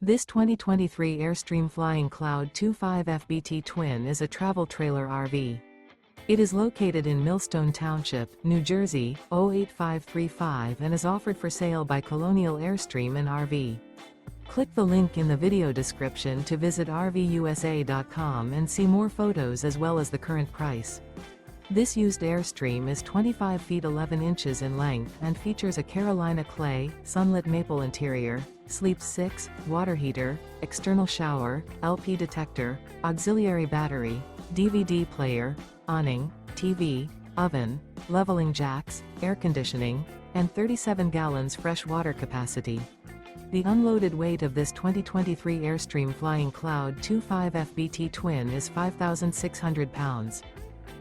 This 2023 Airstream Flying Cloud 25 FBT Twin is a travel trailer RV. It is located in Millstone Township, New Jersey, 08535 and is offered for sale by Colonial Airstream RV. Click the link in the video description to visit RVUSA.com and see more photos as well as the current price. This used Airstream is 25 feet 11 inches in length and features a Carolina clay, Sunlit Maple interior, sleeps 6, water heater, external shower, LP detector, auxiliary battery, DVD player, awning, TV, oven, leveling jacks, air conditioning, and 37 gallons fresh water capacity. The unloaded weight of this 2023 Airstream Flying Cloud 25 FBT Twin is 5,600 pounds.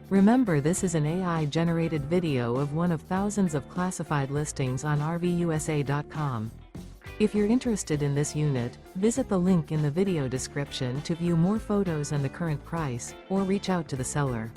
Remember, this is an AI-generated video of one of thousands of classified listings on RVUSA.com. If you're interested in this unit, visit the link in the video description to view more photos and the current price, or reach out to the seller.